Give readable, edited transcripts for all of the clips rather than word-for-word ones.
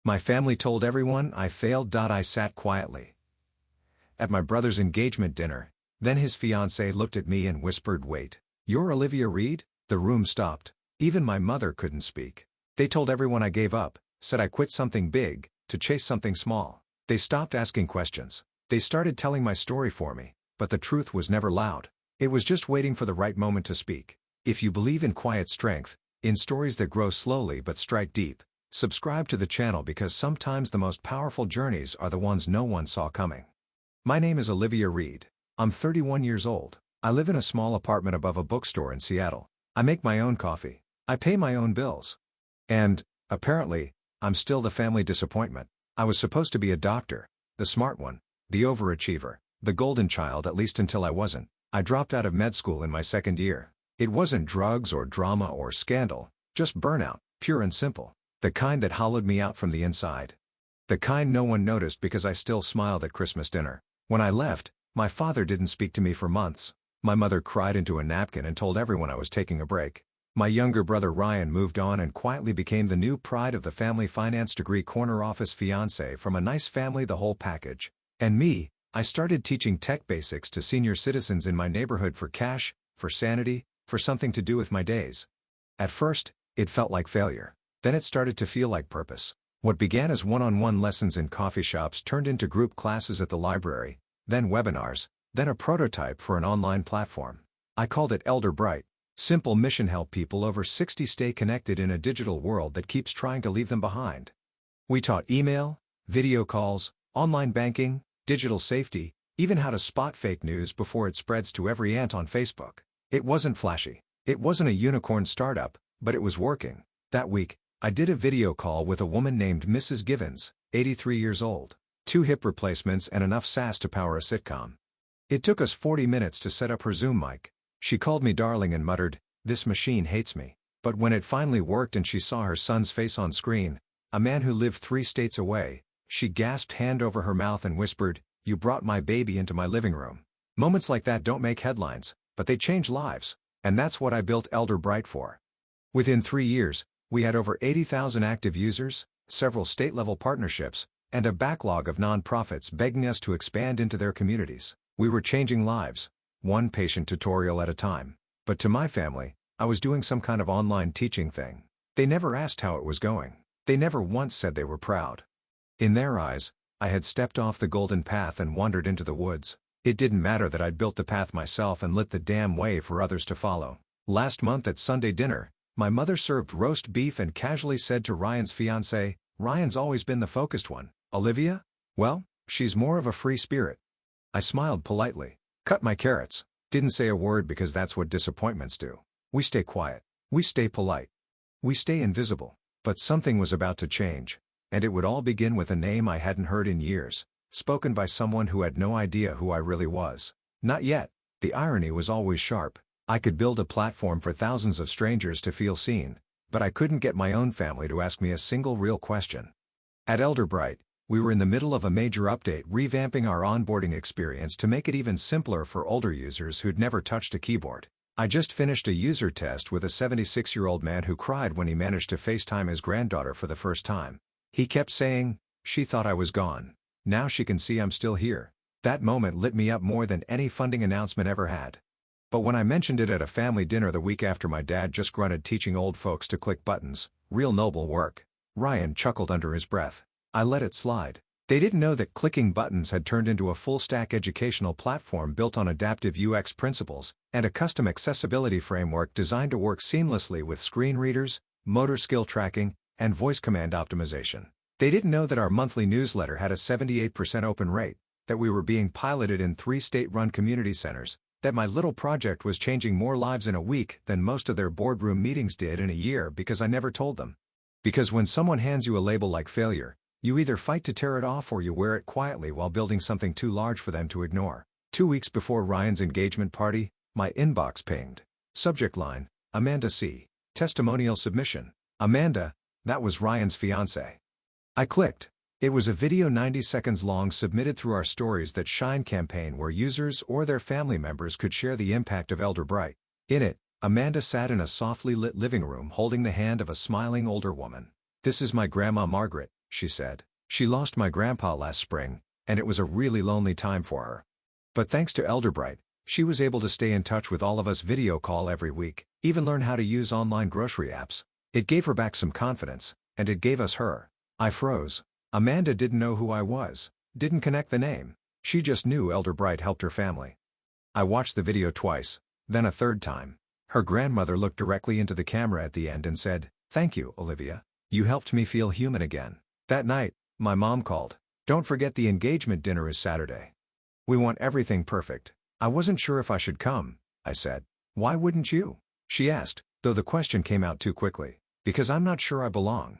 My family told everyone I failed. I sat quietly at my brother's engagement dinner. Then his fiancée looked at me and whispered, "Wait, you're Olivia Reed?" The room stopped. Even my mother couldn't speak. They told everyone I gave up, said I quit something big, to chase something small. They stopped asking questions. They started telling my story for me, but the truth was never loud. It was just waiting for the right moment to speak. If you believe in quiet strength, in stories that grow slowly but strike deep, subscribe to the channel because sometimes the most powerful journeys are the ones no one saw coming. My name is Olivia Reed. I'm 31 years old. I live in a small apartment above a bookstore in Seattle. I make my own coffee. I pay my own bills. And, apparently, I'm still the family disappointment. I was supposed to be a doctor, the smart one, the overachiever, the golden child, at least until I wasn't. I dropped out of med school in my second year. It wasn't drugs or drama or scandal, just burnout, pure and simple. The kind that hollowed me out from the inside. The kind no one noticed because I still smiled at Christmas dinner. When I left, my father didn't speak to me for months. My mother cried into a napkin and told everyone I was taking a break. My younger brother Ryan moved on and quietly became the new pride of the family, finance degree, corner office, fiancé from a nice family, the whole package. And me, I started teaching tech basics to senior citizens in my neighborhood for cash, for sanity, for something to do with my days. At first, it felt like failure. Then it started to feel like purpose. What began as one-on-one lessons in coffee shops turned into group classes at the library, then webinars, then a prototype for an online platform. I called it Elder Bright. Simple mission: help people over 60 stay connected in a digital world that keeps trying to leave them behind. We taught email, video calls, online banking, digital safety, even how to spot fake news before it spreads to every ant on Facebook. It wasn't flashy. It wasn't a unicorn startup, but it was working. That week, I did a video call with a woman named Mrs. Givens, 83 years old. 2 hip replacements and enough sass to power a sitcom. It took us 40 minutes to set up her Zoom mic. She called me darling and muttered, "This machine hates me." But when it finally worked and she saw her son's face on screen, a man who lived 3 states away, she gasped, hand over her mouth, and whispered, "You brought my baby into my living room." Moments like that don't make headlines, but they change lives. And that's what I built Elder Bright for. Within 3 years, we had over 80,000 active users, several state-level partnerships, and a backlog of nonprofits begging us to expand into their communities. We were changing lives, one patient tutorial at a time. But to my family, I was doing some kind of online teaching thing. They never asked how it was going. They never once said they were proud. In their eyes, I had stepped off the golden path and wandered into the woods. It didn't matter that I'd built the path myself and lit the damn way for others to follow. Last month at Sunday dinner, my mother served roast beef and casually said to Ryan's fiancée, "Ryan's always been the focused one. Olivia? Well, she's more of a free spirit." I smiled politely, cut my carrots, didn't say a word because that's what disappointments do. We stay quiet. We stay polite. We stay invisible. But something was about to change. And it would all begin with a name I hadn't heard in years, spoken by someone who had no idea who I really was. Not yet. The irony was always sharp. I could build a platform for thousands of strangers to feel seen, but I couldn't get my own family to ask me a single real question. At Elder Bright, we were in the middle of a major update, revamping our onboarding experience to make it even simpler for older users who'd never touched a keyboard. I just finished a user test with a 76-year-old man who cried when he managed to FaceTime his granddaughter for the first time. He kept saying, "She thought I was gone. Now she can see I'm still here." That moment lit me up more than any funding announcement ever had. But when I mentioned it at a family dinner the week after my dad just grunted, teaching old folks to click buttons, real noble work, Ryan chuckled under his breath. I let it slide. They didn't know that clicking buttons had turned into a full-stack educational platform built on adaptive UX principles and a custom accessibility framework designed to work seamlessly with screen readers, motor skill tracking, and voice command optimization. They didn't know that our monthly newsletter had a 78% open rate, that we were being piloted in 3 state-run community centers, that my little project was changing more lives in a week than most of their boardroom meetings did in a year, because I never told them. Because when someone hands you a label like failure, you either fight to tear it off or you wear it quietly while building something too large for them to ignore. 2 weeks before Ryan's engagement party, my inbox pinged. Subject line, Amanda C. Testimonial submission. Amanda, that was Ryan's fiancée. I clicked. It was a video 90 seconds long submitted through our Stories That Shine campaign where users or their family members could share the impact of Elder Bright. In it, Amanda sat in a softly lit living room holding the hand of a smiling older woman. "This is my grandma Margaret," she said. She lost my grandpa last spring, and it was a really lonely time for her. But thanks to Elderbright, she was able to stay in touch with all of us video call every week, even learn how to use online grocery apps. It gave her back some confidence, and it gave us her. I froze. Amanda didn't know who I was, didn't connect the name. She just knew Elderbright helped her family. I watched the video twice, then a third time. Her grandmother looked directly into the camera at the end and said, "Thank you, Olivia. You helped me feel human again." That night, my mom called. "Don't forget the engagement dinner is Saturday. We want everything perfect." I wasn't sure if I should come, I said. "Why wouldn't you?" she asked, though the question came out too quickly. "Because I'm not sure I belong."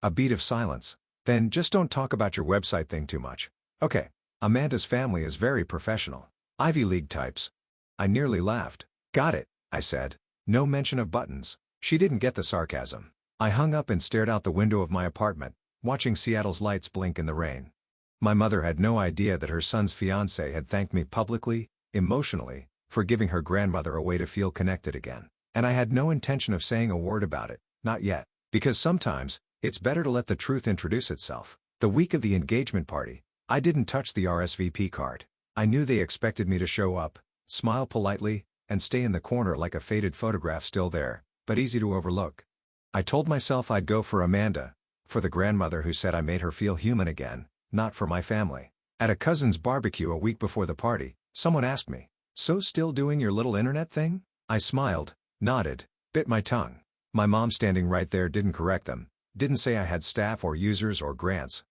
A beat of silence. "Then just don't talk about your website thing too much. Okay." Amanda's family is very professional. Ivy League types. I nearly laughed. "Got it," I said. No mention of buttons. She didn't get the sarcasm. I hung up and stared out the window of my apartment, watching Seattle's lights blink in the rain. My mother had no idea that her son's fiancé had thanked me publicly, emotionally, for giving her grandmother a way to feel connected again. And I had no intention of saying a word about it, not yet, because sometimes, it's better to let the truth introduce itself. The week of the engagement party, I didn't touch the RSVP card. I knew they expected me to show up, smile politely, and stay in the corner like a faded photograph still there, but easy to overlook. I told myself I'd go for Amanda, for the grandmother who said I made her feel human again, not for my family. At a cousin's barbecue a week before the party, someone asked me, "So still doing your little internet thing?" I smiled, nodded, bit my tongue. My mom standing right there didn't correct them, didn't say I had staff or users or grants.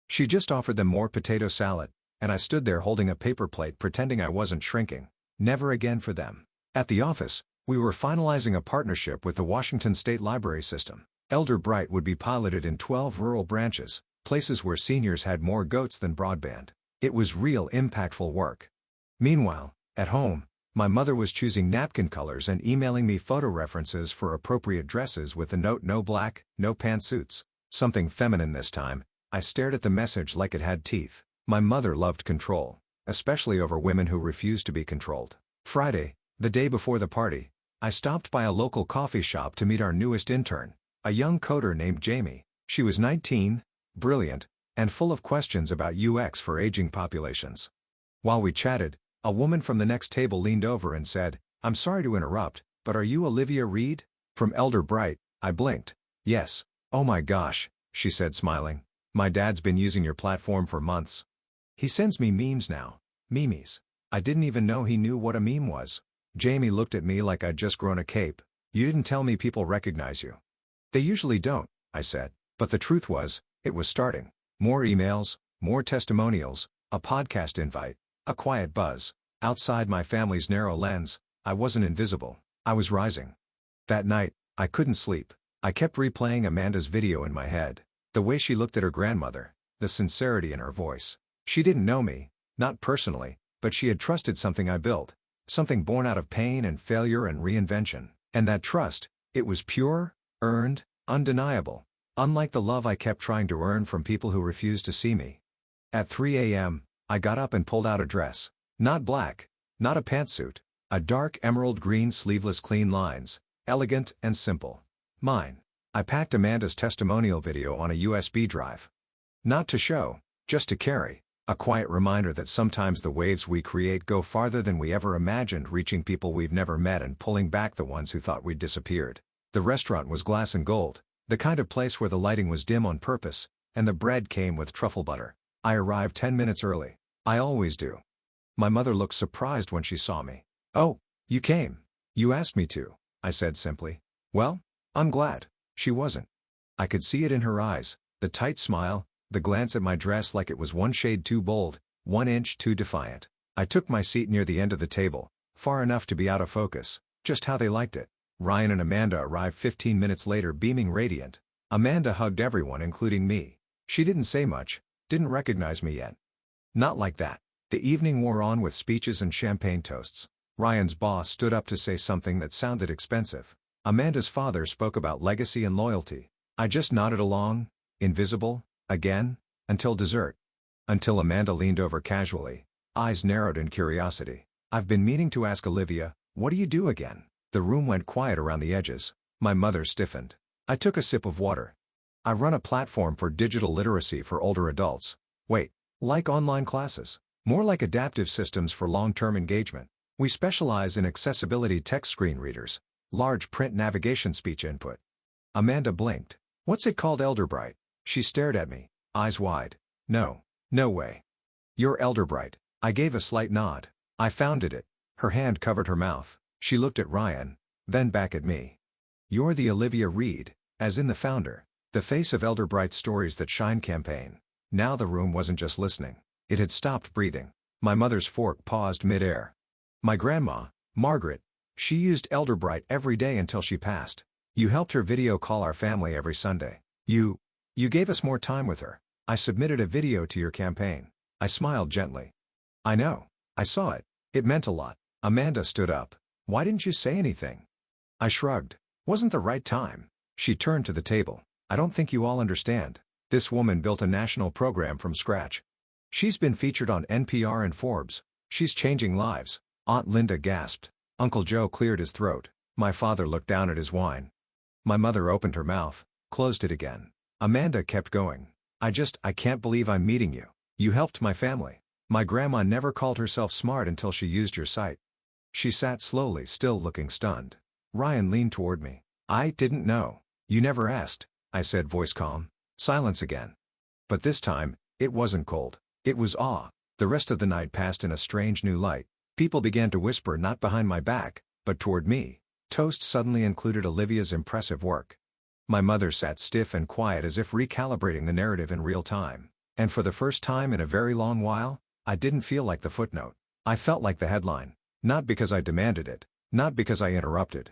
She just offered them more potato salad, and I stood there holding a paper plate pretending I wasn't shrinking. Never again for them. At the office, we were finalizing a partnership with the Washington State Library System. Elderbright would be piloted in 12 rural branches, places where seniors had more goats than broadband. It was real impactful work. Meanwhile, at home, my mother was choosing napkin colors and emailing me photo references for appropriate dresses with the note "No black, no pantsuits." Something feminine this time. I stared at the message like it had teeth. My mother loved control, especially over women who refused to be controlled. Friday, the day before the party, I stopped by a local coffee shop to meet our newest intern, a young coder named Jamie. She was 19, brilliant, and full of questions about UX for aging populations. While we chatted, a woman from the next table leaned over and said, "I'm sorry to interrupt, but are you Olivia Reed? From Elderbright?" I blinked. "Yes." "Oh my gosh," she said smiling. "My dad's been using your platform for months. He sends me memes now." Memes. I didn't even know he knew what a meme was. Jamie looked at me like I'd just grown a cape. "You didn't tell me people recognize you." "They usually don't," I said. But the truth was, it was starting. More emails, more testimonials, a podcast invite, a quiet buzz. Outside my family's narrow lens, I wasn't invisible. I was rising. That night, I couldn't sleep. I kept replaying Amanda's video in my head. The way she looked at her grandmother, the sincerity in her voice. She didn't know me, not personally, but she had trusted something I built. Something born out of pain and failure and reinvention. And that trust, it was pure, earned, undeniable. Unlike the love I kept trying to earn from people who refused to see me. At 3 a.m., I got up and pulled out a dress. Not black, not a pantsuit. A dark emerald green sleeveless clean lines, elegant and simple. Mine. I packed Amanda's testimonial video on a USB drive. Not to show, just to carry. A quiet reminder that sometimes the waves we create go farther than we ever imagined, reaching people we've never met and pulling back the ones who thought we'd disappeared. The restaurant was glass and gold, the kind of place where the lighting was dim on purpose, and the bread came with truffle butter. I arrived 10 minutes early. I always do. My mother looked surprised when she saw me. "Oh, you came. You asked me to," I said simply. "Well, I'm glad." She wasn't. I could see it in her eyes, the tight smile, the glance at my dress like it was one shade too bold, 1 inch too defiant. I took my seat near the end of the table, far enough to be out of focus, just how they liked it. Ryan and Amanda arrived 15 minutes later, beaming radiant. Amanda hugged everyone, including me. She didn't say much, didn't recognize me yet. Not like that. The evening wore on with speeches and champagne toasts. Ryan's boss stood up to say something that sounded expensive. Amanda's father spoke about legacy and loyalty. I just nodded along, invisible, again, until dessert. Until Amanda leaned over casually, eyes narrowed in curiosity. "I've been meaning to ask Olivia, what do you do again?" The room went quiet around the edges. My mother stiffened. I took a sip of water. I run a platform for digital literacy for older adults. Wait, like online classes? More like adaptive systems for long-term engagement. We specialize in accessibility text screen readers, large print navigation speech input. Amanda blinked. What's it called? Elderbright. She stared at me, eyes wide. No way. You're Elderbright. I gave a slight nod. I founded it. Her hand covered her mouth. She looked at Ryan, then back at me. You're the Olivia Reed, as in the founder, the face of Elderbright's Stories That Shine campaign. Now the room wasn't just listening. It had stopped breathing. My mother's fork paused mid-air. My grandma, Margaret, she used Elderbright every day until she passed. You helped her video call our family every Sunday. You gave us more time with her. I submitted a video to your campaign. I smiled gently. I know. I saw it. It meant a lot. Amanda stood up. Why didn't you say anything? I shrugged. Wasn't the right time. She turned to the table. I don't think you all understand. This woman built a national program from scratch. She's been featured on NPR and Forbes. She's changing lives. Aunt Linda gasped. Uncle Joe cleared his throat. My father looked down at his wine. My mother opened her mouth, closed it again. Amanda kept going. I can't believe I'm meeting you. You helped my family. My grandma never called herself smart until she used your site. She sat slowly, still looking stunned. Ryan leaned toward me. I didn't know. You never asked, I said, voice calm. Silence again. But this time, it wasn't cold. It was awe. The rest of the night passed in a strange new light. People began to whisper, not behind my back, but toward me. Toast suddenly included Olivia's impressive work. My mother sat stiff and quiet, as if recalibrating the narrative in real time. And for the first time in a very long while, I didn't feel like the footnote. I felt like the headline. Not because I demanded it, not because I interrupted,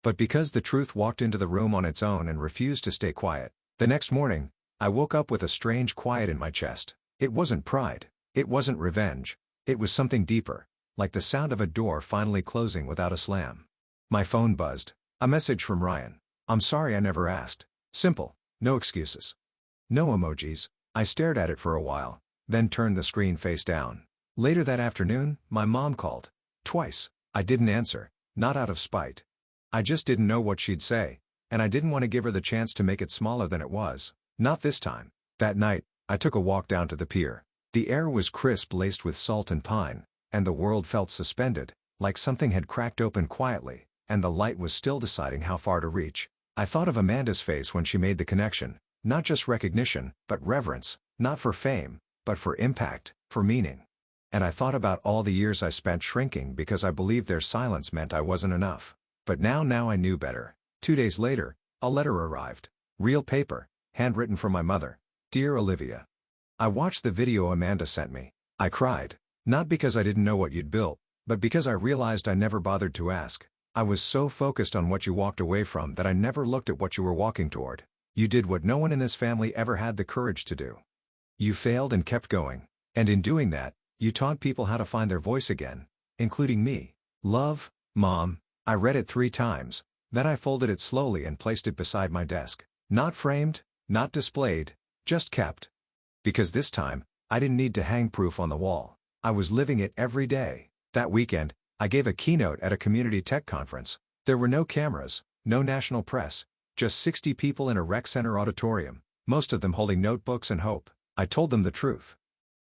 but because the truth walked into the room on its own and refused to stay quiet. The next morning, I woke up with a strange quiet in my chest. It wasn't pride. It wasn't revenge. It was something deeper, like the sound of a door finally closing without a slam. My phone buzzed. A message from Ryan. I'm sorry I never asked. Simple. No excuses. No emojis. I stared at it for a while, then turned the screen face down. Later that afternoon, my mom called. Twice. I didn't answer, not out of spite. I just didn't know what she'd say, and I didn't want to give her the chance to make it smaller than it was. Not this time. That night, I took a walk down to the pier. The air was crisp, laced with salt and pine, and the world felt suspended, like something had cracked open quietly, and the light was still deciding how far to reach. I thought of Amanda's face when she made the connection. Not just recognition, but reverence, not for fame, but for impact, for meaning. And I thought about all the years I spent shrinking because I believed their silence meant I wasn't enough. But now I knew better. 2 days later, a letter arrived. Real paper, handwritten from my mother. Dear Olivia. I watched the video Amanda sent me. I cried. Not because I didn't know what you'd built, but because I realized I never bothered to ask. I was so focused on what you walked away from that I never looked at what you were walking toward. You did what no one in this family ever had the courage to do. You failed and kept going. And in doing that, you taught people how to find their voice again, including me. Love, Mom. I read it 3 times, then I folded it slowly and placed it beside my desk. Not framed, not displayed, just kept. Because this time, I didn't need to hang proof on the wall. I was living it every day. That weekend, I gave a keynote at a community tech conference. There were no cameras, no national press, just 60 people in a rec center auditorium, most of them holding notebooks and hope. I told them the truth.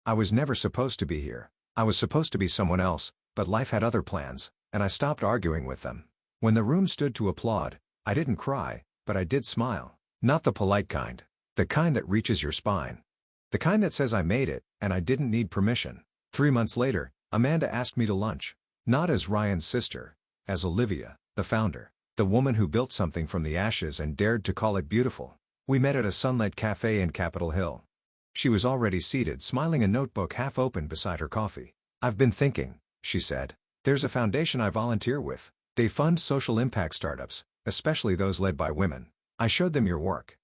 I was never supposed to be here. I was supposed to be someone else, but life had other plans, and I stopped arguing with them. When the room stood to applaud, I didn't cry, but I did smile. Not the polite kind. The kind that reaches your spine. The kind that says I made it, and I didn't need permission. 3 months later, Amanda asked me to lunch. Not as Ryan's sister, as Olivia, the founder. The woman who built something from the ashes and dared to call it beautiful. We met at a Sunlight Cafe in Capitol Hill. She was already seated, smiling, a notebook half open beside her coffee. I've been thinking, she said. There's a foundation I volunteer with. They fund social impact startups, especially those led by women. I showed them your work.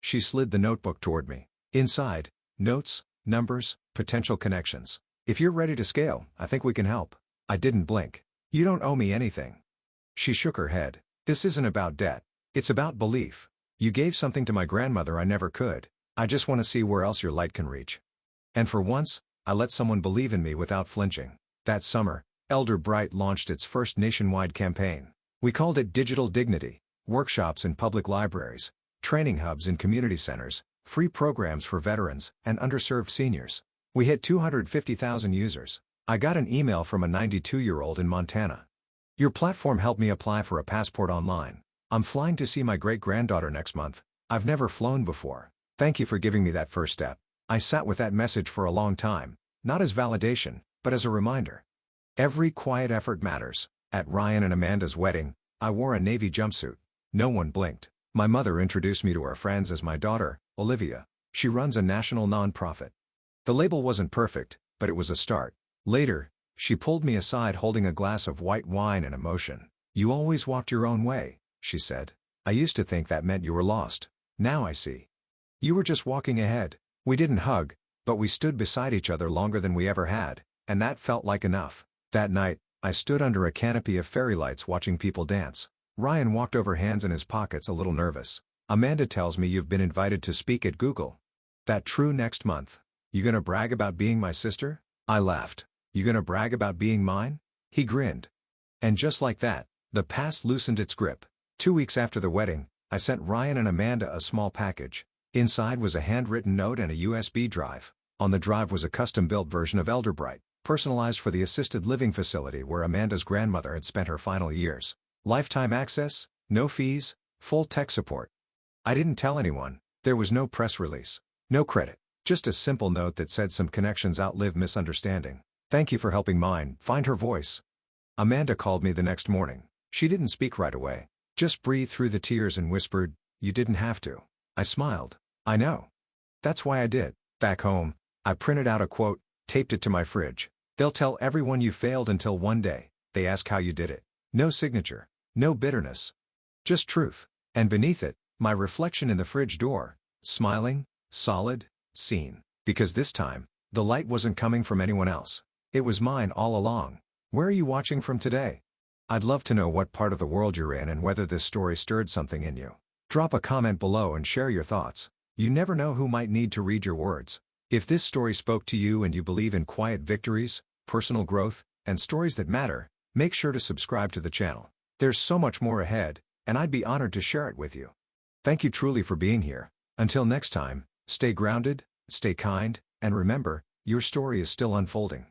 She slid the notebook toward me. Inside, notes, numbers, potential connections. If you're ready to scale, I think we can help. I didn't blink. You don't owe me anything. She shook her head. This isn't about debt. It's about belief. You gave something to my grandmother I never could. I just want to see where else your light can reach. And for once, I let someone believe in me without flinching. That summer, Elderbright launched its first nationwide campaign. We called it Digital Dignity. Workshops in public libraries, training hubs in community centers, free programs for veterans and underserved seniors. We hit 250,000 users. I got an email from a 92-year-old in Montana. Your platform helped me apply for a passport online. I'm flying to see my great-granddaughter next month. I've never flown before. Thank you for giving me that first step. I sat with that message for a long time, not as validation, but as a reminder. Every quiet effort matters. At Ryan and Amanda's wedding, I wore a navy jumpsuit. No one blinked. My mother introduced me to her friends as my daughter, Olivia. She runs a national nonprofit. The label wasn't perfect, but it was a start. Later, she pulled me aside holding a glass of white wine and emotion. You always walked your own way, she said. I used to think that meant you were lost. Now I see. You were just walking ahead. We didn't hug, but we stood beside each other longer than we ever had, and that felt like enough. That night, I stood under a canopy of fairy lights watching people dance. Ryan walked over, hands in his pockets, a little nervous. Amanda tells me you've been invited to speak at Google. That true next month? You gonna brag about being my sister? I laughed. You gonna brag about being mine? He grinned. And just like that, the past loosened its grip. 2 weeks after the wedding, I sent Ryan and Amanda a small package. Inside was a handwritten note and a USB drive. On the drive was a custom-built version of Elderbright, personalized for the assisted living facility where Amanda's grandmother had spent her final years. Lifetime access, no fees, full tech support. I didn't tell anyone. There was no press release. No credit. Just a simple note that said some connections outlive misunderstanding. Thank you for helping mine find her voice. Amanda called me the next morning. She didn't speak right away. Just breathed through the tears and whispered, "You didn't have to." I smiled. I know. That's why I did. Back home, I printed out a quote, taped it to my fridge. They'll tell everyone you failed until one day they ask how you did it. No signature. No bitterness. Just truth. And beneath it, my reflection in the fridge door, smiling, solid, seen. Because this time, the light wasn't coming from anyone else. It was mine all along. Where are you watching from today? I'd love to know what part of the world you're in and whether this story stirred something in you. Drop a comment below and share your thoughts. You never know who might need to read your words. If this story spoke to you and you believe in quiet victories, personal growth, and stories that matter, make sure to subscribe to the channel. There's so much more ahead, and I'd be honored to share it with you. Thank you truly for being here. Until next time, stay grounded, stay kind, and remember, your story is still unfolding.